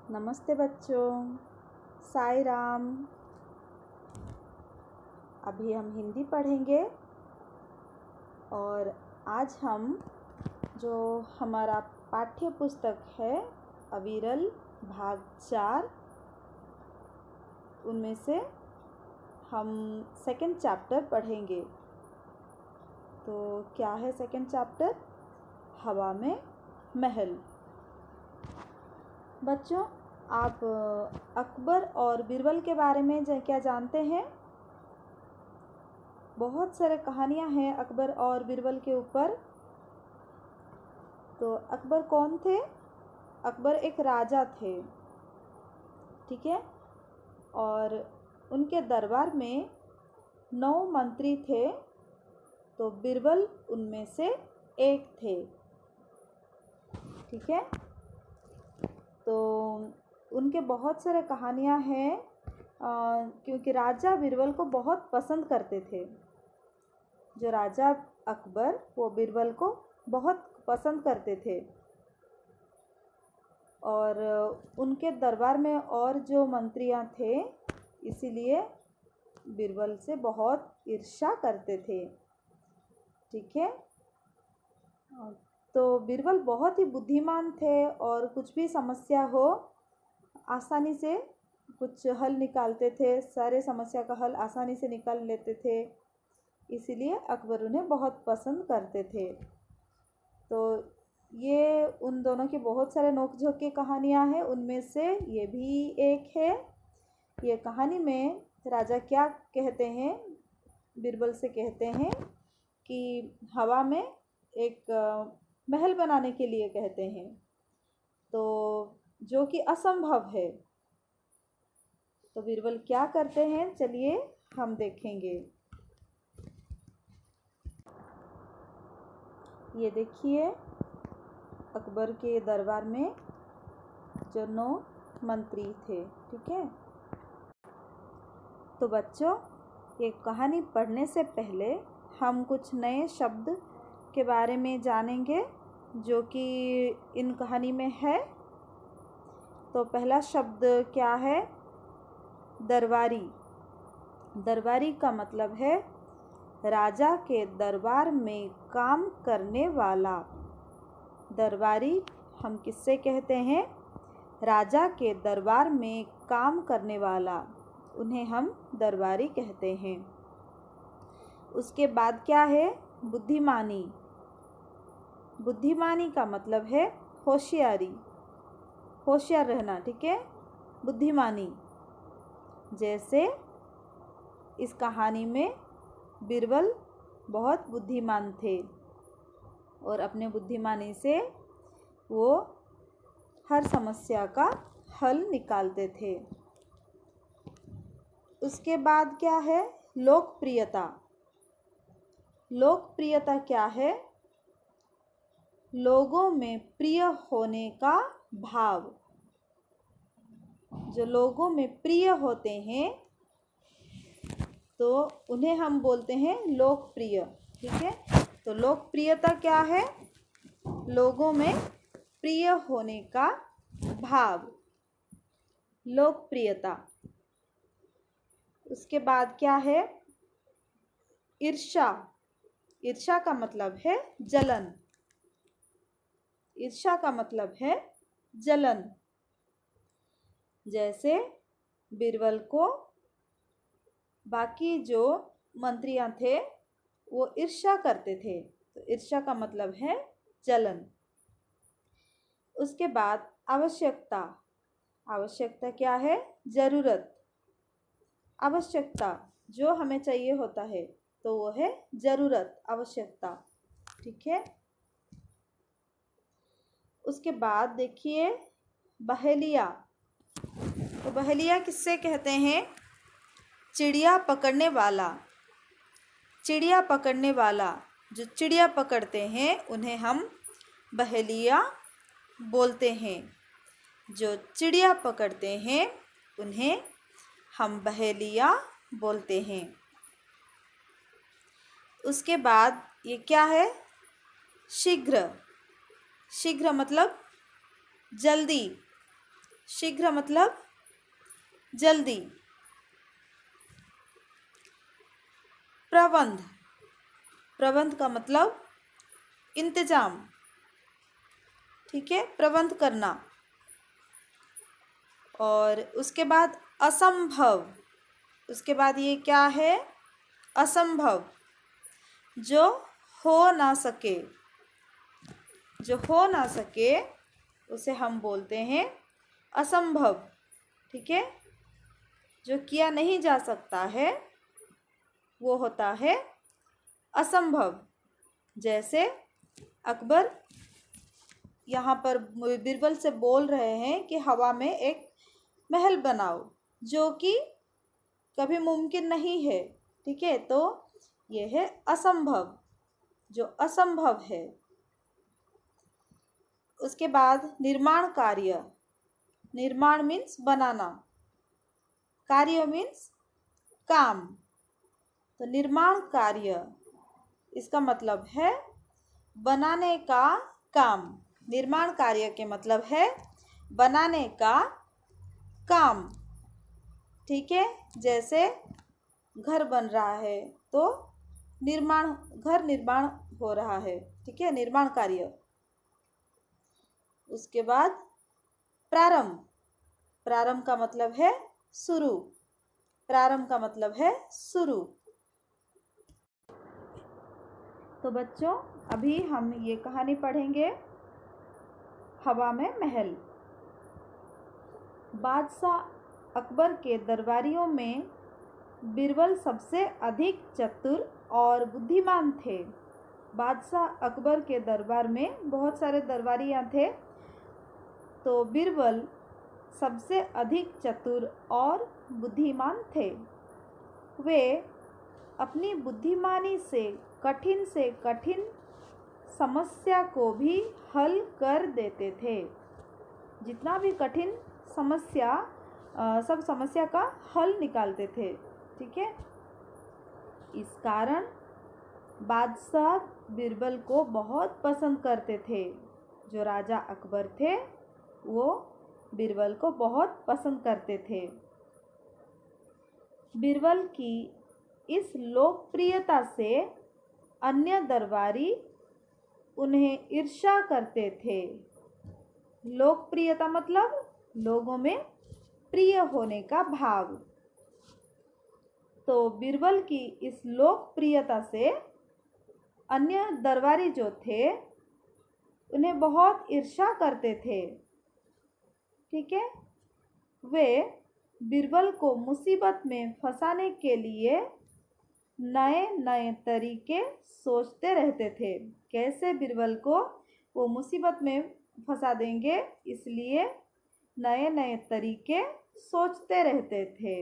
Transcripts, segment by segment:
नमस्ते बच्चों, साई राम। अभी हम हिंदी पढ़ेंगे और आज हम जो हमारा पाठ्य पुस्तक है अविरल भाग 4 उनमें से हम सेकंड चैप्टर पढ़ेंगे। तो क्या है सेकंड चैप्टर? हवा में महल। बच्चों, आप अकबर और बीरबल के बारे में क्या जानते हैं? बहुत सारे कहानियां हैं अकबर और बीरबल के ऊपर। तो अकबर कौन थे? अकबर एक राजा थे, ठीक है। और उनके दरबार में 9 मंत्री थे, तो बीरबल उनमें से एक थे, ठीक है। तो उनके बहुत सारे कहानियां हैं क्योंकि राजा बीरबल को बहुत पसंद करते थे। जो राजा अकबर वो बीरबल को बहुत पसंद करते थे और उनके दरबार में और जो मंत्रियां थे इसीलिए बीरबल से बहुत ईर्ष्या करते थे, ठीक है। तो बीरबल बहुत ही बुद्धिमान थे और कुछ भी समस्या हो आसानी से कुछ हल निकालते थे, सारे समस्या का हल आसानी से निकाल लेते थे, इसीलिए अकबर उन्हें बहुत पसंद करते थे। तो ये उन दोनों की बहुत सारे नोक-झोंक की कहानियाँ हैं, उनमें से ये भी एक है। ये कहानी में राजा क्या कहते हैं, बीरबल से कहते हैं कि हवा में एक महल बनाने के लिए कहते हैं, तो जो कि असंभव है। तो बीरबल क्या करते हैं, चलिए हम देखेंगे। ये देखिए अकबर के दरबार में जो 9 मंत्री थे, ठीक है। तो बच्चों, ये कहानी पढ़ने से पहले हम कुछ नए शब्द के बारे में जानेंगे जो कि इन कहानी में है। तो पहला शब्द क्या है? दरबारी। दरबारी का मतलब है राजा के दरबार में काम करने वाला। दरबारी हम किससे कहते हैं? राजा के दरबार में काम करने वाला, उन्हें हम दरबारी कहते हैं। उसके बाद क्या है? बुद्धिमानी। बुद्धिमानी का मतलब है होशियारी, होशियार रहना, ठीक है। बुद्धिमानी, जैसे इस कहानी में बीरबल बहुत बुद्धिमान थे और अपने बुद्धिमानी से वो हर समस्या का हल निकालते थे। उसके बाद क्या है? लोकप्रियता। लोकप्रियता क्या है? लोगों में प्रिय होने का भाव। जो लोगों में प्रिय होते हैं तो उन्हें हम बोलते हैं लोकप्रिय, ठीक है। तो लोकप्रियता क्या है? लोगों में प्रिय होने का भाव, लोकप्रियता। उसके बाद क्या है? ईर्ष्या। ईर्ष्या का मतलब है जलन। ईर्ष्या का मतलब है जलन। जैसे बीरबल को बाकी जो मंत्रियां थे वो ईर्ष्या करते थे, तो ईर्ष्या का मतलब है जलन। उसके बाद आवश्यकता। आवश्यकता क्या है? जरूरत। आवश्यकता जो हमें चाहिए होता है तो वो है जरूरत, आवश्यकता, ठीक है। उसके बाद देखिए बहेलिया। तो बहेलिया किससे कहते हैं? चिड़िया पकड़ने वाला। चिड़िया पकड़ने वाला, जो चिड़िया पकड़ते हैं उन्हें हम बहेलिया बोलते हैं। जो चिड़िया पकड़ते हैं उन्हें हम बहेलिया बोलते हैं। उसके बाद ये क्या है? शीघ्र। शीघ्र मतलब जल्दी, शीघ्र मतलब जल्दी। प्रबंध, प्रबंध का मतलब इंतजाम, ठीक है, प्रबंध करना। और उसके बाद असंभव, उसके बाद ये क्या है? असंभव, जो हो ना सके, जो हो ना सके उसे हम बोलते हैं असंभव, ठीक है। जो किया नहीं जा सकता है वो होता है असंभव। जैसे अकबर यहाँ पर बीरबल से बोल रहे हैं कि हवा में एक महल बनाओ, जो कि कभी मुमकिन नहीं है, ठीक है। तो ये है असंभव, जो असंभव है। उसके बाद निर्माण कार्य, निर्माण मीन्स बनाना, कार्य मीन्स काम। तो निर्माण कार्य इसका मतलब है बनाने का काम। निर्माण कार्य के मतलब है बनाने का काम, ठीक है। जैसे घर बन रहा है तो निर्माण, घर निर्माण हो रहा है, ठीक है, निर्माण कार्य। उसके बाद प्रारंभ, प्रारंभ का मतलब है शुरू, प्रारंभ का मतलब है शुरू। तो बच्चों अभी हम ये कहानी पढ़ेंगे हवा में महल। बादशाह अकबर के दरबारियों में बीरबल सबसे अधिक चतुर और बुद्धिमान थे। बादशाह अकबर के दरबार में बहुत सारे दरबारियाँ थे, तो बीरबल सबसे अधिक चतुर और बुद्धिमान थे। वे अपनी बुद्धिमानी से कठिन समस्या को भी हल कर देते थे। जितना भी कठिन समस्या, सब समस्या का हल निकालते थे, ठीक है। इस कारण बादशाह बीरबल को बहुत पसंद करते थे। जो राजा अकबर थे वो बीरबल को बहुत पसंद करते थे। बीरबल की इस लोकप्रियता से अन्य दरबारी उन्हें ईर्ष्या करते थे। लोकप्रियता मतलब लोगों में प्रिय होने का भाव। तो बीरबल की इस लोकप्रियता से अन्य दरबारी जो थे उन्हें बहुत ईर्ष्या करते थे, ठीक है। वे बीरबल को मुसीबत में फंसाने के लिए नए नए तरीके सोचते रहते थे। कैसे बीरबल को वो मुसीबत में फंसा देंगे, इसलिए नए नए तरीके सोचते रहते थे।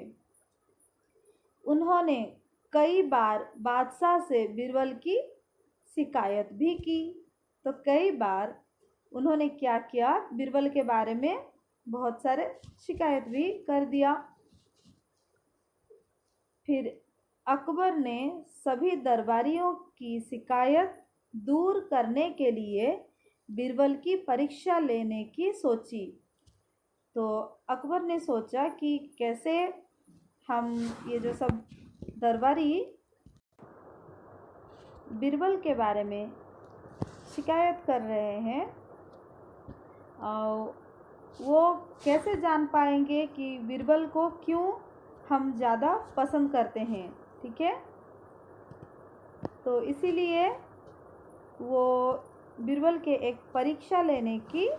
उन्होंने कई बार बादशाह से बीरबल की शिकायत भी की। तो कई बार उन्होंने क्या किया, बीरबल के बारे में बहुत सारे शिकायत भी कर दिया। फिर अकबर ने सभी दरबारियों की शिकायत दूर करने के लिए बीरबल की परीक्षा लेने की सोची। तो अकबर ने सोचा कि कैसे हम ये जो सब दरबारी बीरबल के बारे में शिकायत कर रहे हैं, वो कैसे जान पाएंगे कि बीरबल को क्यों हम ज़्यादा पसंद करते हैं, ठीक है। तो इसीलिए वो बीरबल के एक परीक्षा लेने की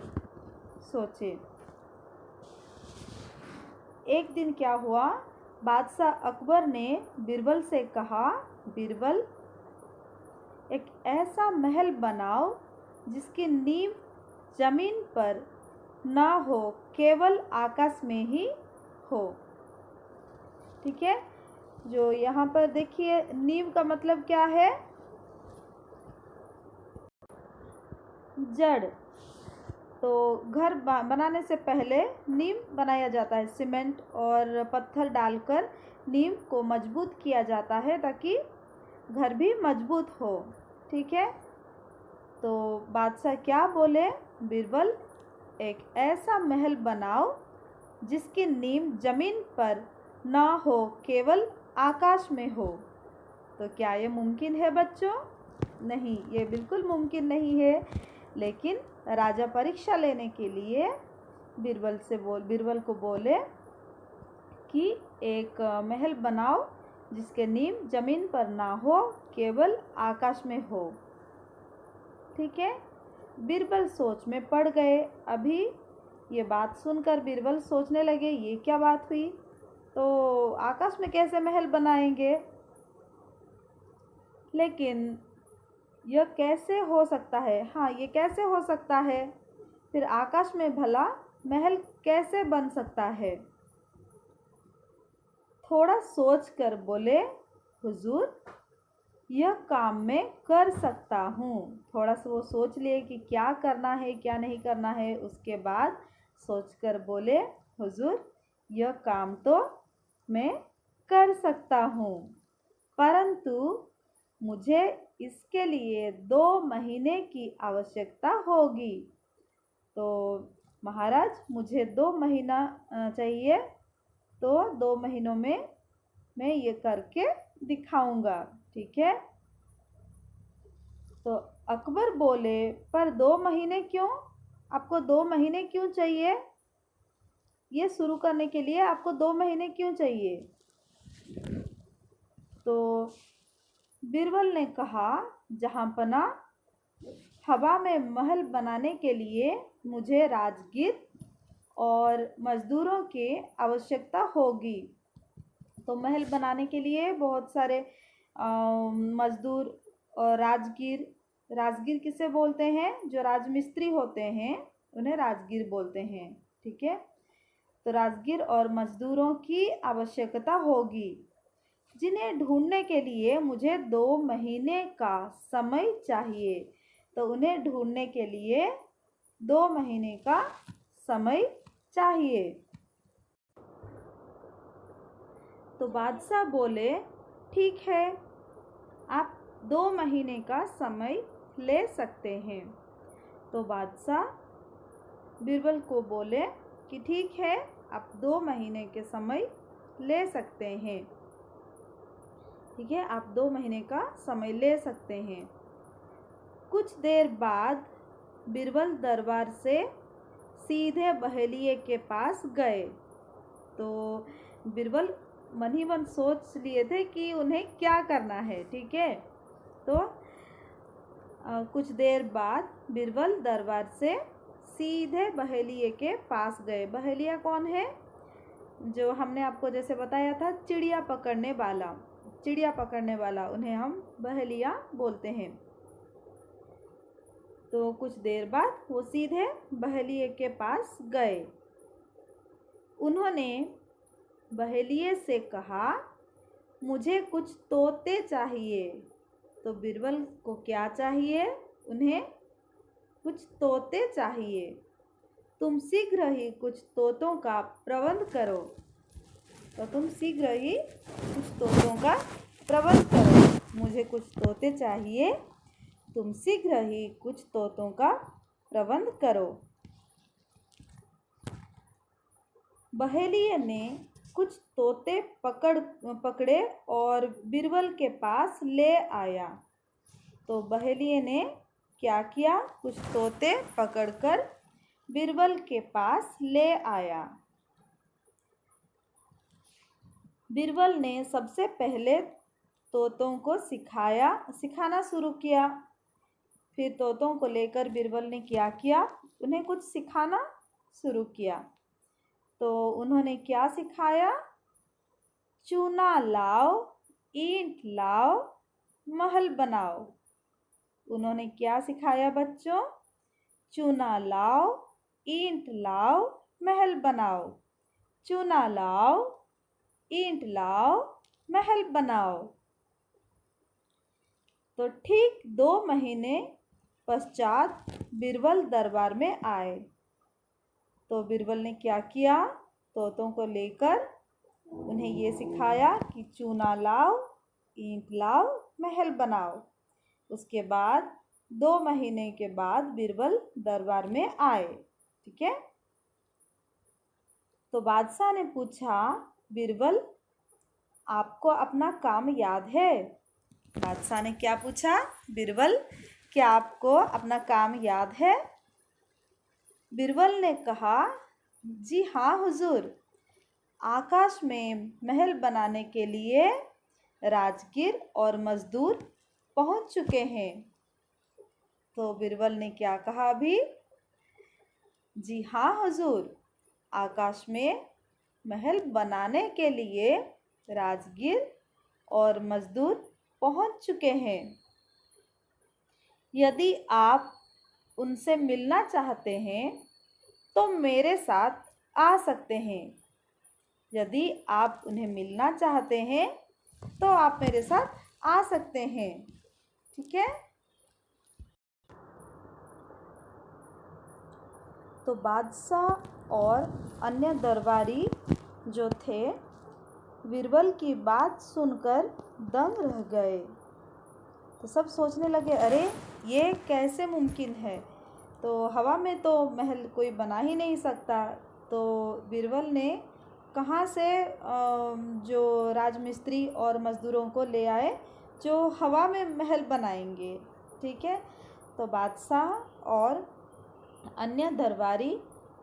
सोचे। एक दिन क्या हुआ, बादशाह अकबर ने बीरबल से कहा, बीरबल एक ऐसा महल बनाओ जिसकी नींव जमीन पर ना हो, केवल आकाश में ही हो, ठीक है। जो यहाँ पर देखिए नींव का मतलब क्या है, जड़। तो घर बनाने से पहले नींव बनाया जाता है, सीमेंट और पत्थर डालकर नींव को मजबूत किया जाता है ताकि घर भी मजबूत हो, ठीक है। तो बादशाह क्या बोले, बीरबल एक ऐसा महल बनाओ जिसकी नींव जमीन पर ना हो, केवल आकाश में हो। तो क्या ये मुमकिन है बच्चों? नहीं, ये बिल्कुल मुमकिन नहीं है। लेकिन राजा परीक्षा लेने के लिए बीरबल को बोले कि एक महल बनाओ जिसके नींव जमीन पर ना हो, केवल आकाश में हो। ठीक है। बीरबल सोच में पड़ गए। अभी ये बात सुनकर बीरबल सोचने लगे, ये क्या बात हुई? तो आकाश में कैसे महल बनाएंगे? लेकिन यह कैसे हो सकता है? हाँ, ये कैसे हो सकता है? फिर आकाश में भला महल कैसे बन सकता है? थोड़ा सोच कर बोले, हुजूर, यह काम मैं कर सकता हूँ। थोड़ा सा वो सोच लिए कि क्या करना है क्या नहीं करना है। उसके बाद सोचकर बोले, हुजूर, यह काम तो मैं कर सकता हूँ, परंतु मुझे इसके लिए 2 महीने की आवश्यकता होगी। तो महाराज, मुझे 2 महीना चाहिए, तो 2 महीनों में मैं ये करके दिखाऊंगा। ठीक है। तो अकबर बोले, पर 2 महीने क्यों? आपको 2 महीने क्यों चाहिए? ये शुरू करने के लिए आपको 2 महीने क्यों चाहिए? तो बीरबल ने कहा, जहाँपना, हवा में महल बनाने के लिए मुझे राजगीर और मजदूरों की आवश्यकता होगी। तो महल बनाने के लिए बहुत सारे मजदूर और राजगीर किसे बोलते हैं? जो राजमिस्त्री होते हैं उन्हें राजगीर बोलते हैं। ठीक है। तो राजगीर और मजदूरों की आवश्यकता होगी, जिन्हें ढूंढने के लिए मुझे 2 महीने का समय चाहिए। तो उन्हें ढूंढने के लिए 2 महीने का समय चाहिए। तो बादशाह बोले, ठीक है, आप 2 महीने का समय ले सकते हैं। तो बादशाह बीरबल को बोले कि ठीक है, आप 2 महीने के समय ले सकते हैं। ठीक है, आप 2 महीने का समय ले सकते हैं। कुछ देर बाद बीरबल दरबार से सीधे बहेलिए के पास गए। तो बीरबल मन ही मन सोच लिए थे कि उन्हें क्या करना है। ठीक है। तो कुछ देर बाद बीरबल दरबार से सीधे बहेलिए के पास गए। बहेलिया कौन है? जो हमने आपको जैसे बताया था, चिड़िया पकड़ने वाला, उन्हें हम बहेलिया बोलते हैं। तो कुछ देर बाद वो सीधे बहेलिए के पास गए। उन्होंने बहेलिए से कहा, मुझे कुछ तोते चाहिए। तो बीरबल को क्या चाहिए? उन्हें कुछ तोते चाहिए। तुम शीघ्र ही कुछ तोतों का प्रबंध करो। तो तुम शीघ्र ही कुछ तोतों का प्रबंध करो। मुझे कुछ तोते चाहिए, तुम शीघ्र ही कुछ तोतों का प्रबंध करो। बहेलिए ने कुछ तोते पकड़े और बीरबल के पास ले आया। तो बहेलिए ने क्या किया? कुछ तोते पकड़कर बीरबल के पास ले आया। बीरबल ने सबसे पहले तोतों को सिखाना शुरू किया। फिर तोतों को लेकर बीरबल ने क्या किया? उन्हें कुछ सिखाना शुरू किया। तो उन्होंने क्या सिखाया? चूना लाओ, ईंट लाओ, महल बनाओ। उन्होंने क्या सिखाया बच्चों? चूना लाओ, ईंट लाओ, महल बनाओ। चूना लाओ, ईंट लाओ, महल बनाओ। तो ठीक 2 महीने पश्चात बीरबल दरबार में आए। तो बीरबल ने क्या किया? तोतों को लेकर उन्हें ये सिखाया कि चूना लाओ, ईंट लाओ, महल बनाओ। उसके बाद 2 महीने के बाद बीरबल दरबार में आए। ठीक है। तो बादशाह ने पूछा, बीरबल, आपको अपना काम याद है? बादशाह ने क्या पूछा? बीरबल, क्या आपको अपना काम याद है? बीरबल ने कहा, जी हाँ हुजूर, आकाश में महल बनाने के लिए राजगीर और मजदूर पहुंच चुके हैं। तो बीरबल ने क्या कहा अभी? जी हाँ हुजूर, आकाश में महल बनाने के लिए राजगीर और मजदूर पहुंच चुके हैं। यदि आप उनसे मिलना चाहते हैं तो मेरे साथ आ सकते हैं। यदि आप उन्हें मिलना चाहते हैं तो आप मेरे साथ आ सकते हैं। ठीक है। तो बादशाह और अन्य दरबारी जो थे बीरबल की बात सुनकर दंग रह गए। तो सब सोचने लगे, अरे ये कैसे मुमकिन है? तो हवा में तो महल कोई बना ही नहीं सकता। तो बीरबल ने कहाँ से जो राजमिस्त्री और मज़दूरों को ले आए जो हवा में महल बनाएंगे। ठीक है। तो बादशाह और अन्य दरबारी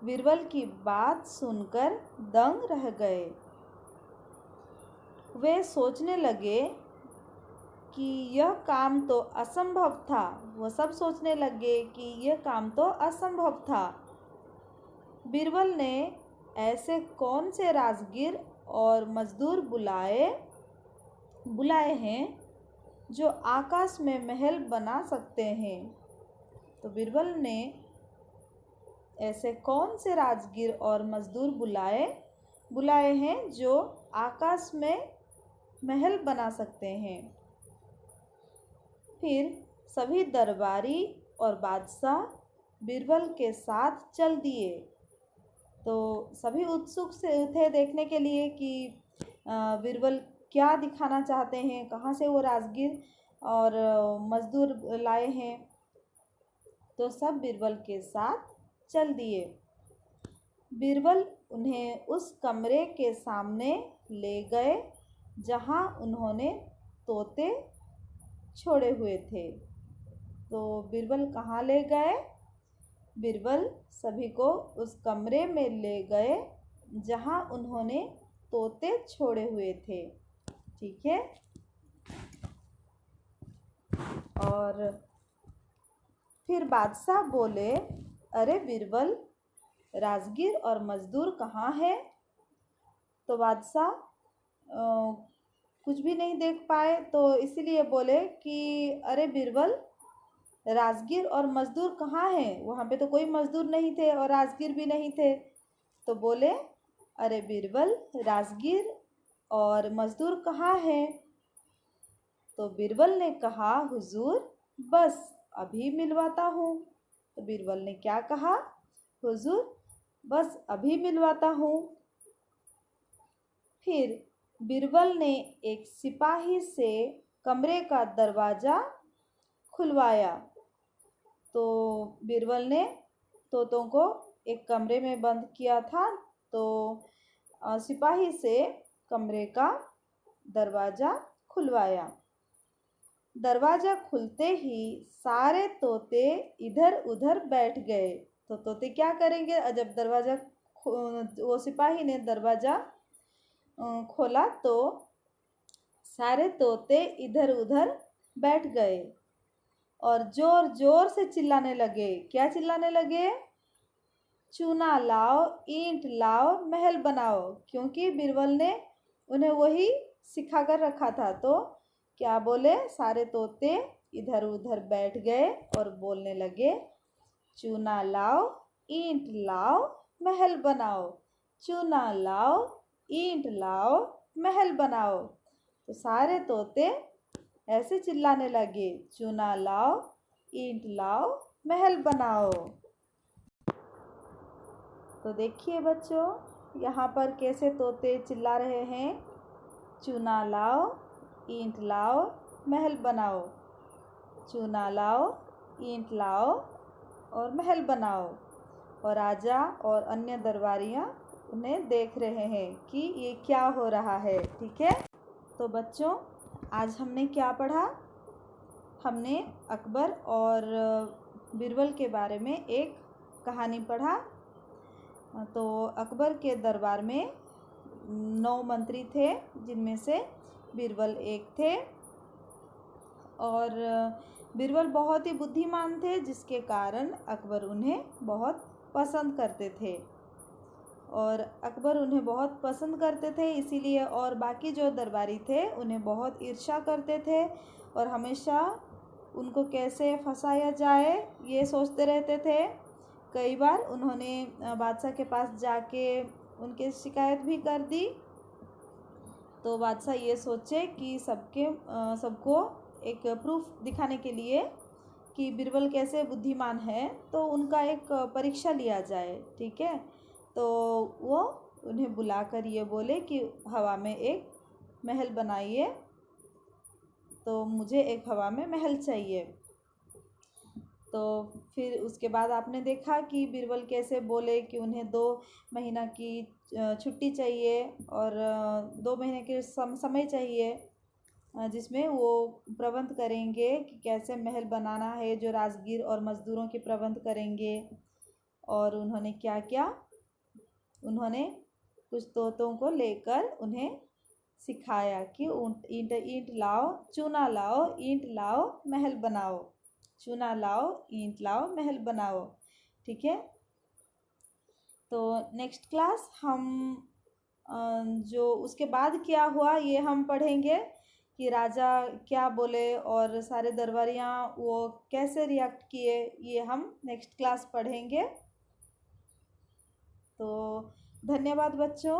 बीरबल की बात सुनकर दंग रह गए। वे सोचने लगे कि यह काम तो असंभव था। वह सब सोचने लगे कि यह काम तो असंभव था। बीरबल ने ऐसे कौन से राजगीर और मजदूर बुलाए हैं जो आकाश में महल बना सकते हैं। तो बीरबल ने ऐसे कौन से राजगीर और मजदूर बुलाए हैं जो आकाश में महल बना सकते हैं। फिर सभी दरबारी और बादशाह बीरबल के साथ चल दिए। तो सभी उत्सुक से थे देखने के लिए कि बीरबल क्या दिखाना चाहते हैं, कहाँ से वो राजगीर और मजदूर लाए हैं। तो सब बीरबल के साथ चल दिए। बीरबल उन्हें उस कमरे के सामने ले गए जहाँ उन्होंने तोते छोड़े हुए थे। तो बीरबल कहाँ ले गए? बीरबल सभी को उस कमरे में ले गए जहाँ उन्होंने तोते छोड़े हुए थे। ठीक है। और फिर बादशाह बोले, अरे बीरबल, राजगीर और मजदूर कहाँ है? तो बादशाह कुछ भी नहीं देख पाए, तो इसीलिए बोले कि अरे बीरबल, राजगीर और मजदूर कहाँ हैं? वहाँ पे तो कोई मजदूर नहीं थे और राजगीर भी नहीं थे। तो बोले, अरे बीरबल, राजगीर और मजदूर कहाँ हैं? तो बीरबल ने कहा, हुजूर, बस अभी मिलवाता हूँ। तो बीरबल ने क्या कहा? हुजूर, बस अभी मिलवाता हूँ। फिर बीरबल ने एक सिपाही से कमरे का दरवाज़ा खुलवाया। तो बीरबल ने तोतों को एक कमरे में बंद किया था। तो सिपाही से कमरे का दरवाज़ा खुलवाया। दरवाज़ा खुलते ही सारे तोते इधर उधर बैठ गए। तो तोते क्या करेंगे? जब दरवाज़ा वो सिपाही ने दरवाज़ा खोला तो सारे तोते इधर उधर बैठ गए और जोर जोर से चिल्लाने लगे। क्या चिल्लाने लगे? चूना लाओ, ईंट लाओ, महल बनाओ। क्योंकि बीरबल ने उन्हें वही सिखा कर रखा था। तो क्या बोले? सारे तोते इधर उधर बैठ गए और बोलने लगे, चूना लाओ, ईंट लाओ, महल बनाओ। चूना लाओ, ईंट लाओ, महल बनाओ। तो सारे तोते ऐसे चिल्लाने लगे, चूना लाओ, ईंट लाओ, महल बनाओ। तो देखिए बच्चों, यहाँ पर कैसे तोते चिल्ला रहे हैं, चूना लाओ, ईंट लाओ, महल बनाओ। चूना लाओ, ईंट लाओ और महल बनाओ। और राजा और अन्य दरबारियाँ उन्हें देख रहे हैं कि ये क्या हो रहा है। ठीक है, तो बच्चों आज हमने क्या पढ़ा? हमने अकबर और बीरबल के बारे में एक कहानी पढ़ा। तो अकबर के दरबार में 9 मंत्री थे, जिनमें से बीरबल एक थे। और बीरबल बहुत ही बुद्धिमान थे, जिसके कारण अकबर उन्हें बहुत पसंद करते थे। और अकबर उन्हें बहुत पसंद करते थे इसीलिए, और बाकी जो दरबारी थे उन्हें बहुत ईर्ष्या करते थे और हमेशा उनको कैसे फंसाया जाए ये सोचते रहते थे। कई बार उन्होंने बादशाह के पास जाके उनकी शिकायत भी कर दी। तो बादशाह ये सोचे कि सबको एक प्रूफ दिखाने के लिए कि बीरबल कैसे बुद्धिमान है, तो उनका एक परीक्षा लिया जाए। ठीक है, तो वो उन्हें बुलाकर ये बोले कि हवा में एक महल बनाइए। तो मुझे एक हवा में महल चाहिए। तो फिर उसके बाद आपने देखा कि बीरबल कैसे बोले कि उन्हें 2 महीना की छुट्टी चाहिए और 2 महीने के समय चाहिए, जिसमें वो प्रबंध करेंगे कि कैसे महल बनाना है, जो राजगीर और मज़दूरों के प्रबंध करेंगे। और उन्होंने क्या किया? उन्होंने कुछ तोतों को लेकर उन्हें सिखाया कि ईंट लाओ, चूना लाओ, ईंट लाओ, महल बनाओ। चूना लाओ, ईंट लाओ, महल बनाओ। ठीक है, तो नेक्स्ट क्लास हम जो उसके बाद क्या हुआ ये हम पढ़ेंगे कि राजा क्या बोले और सारे दरबारियाँ वो कैसे रिएक्ट किए, ये हम नेक्स्ट क्लास पढ़ेंगे। तो धन्यवाद बच्चों।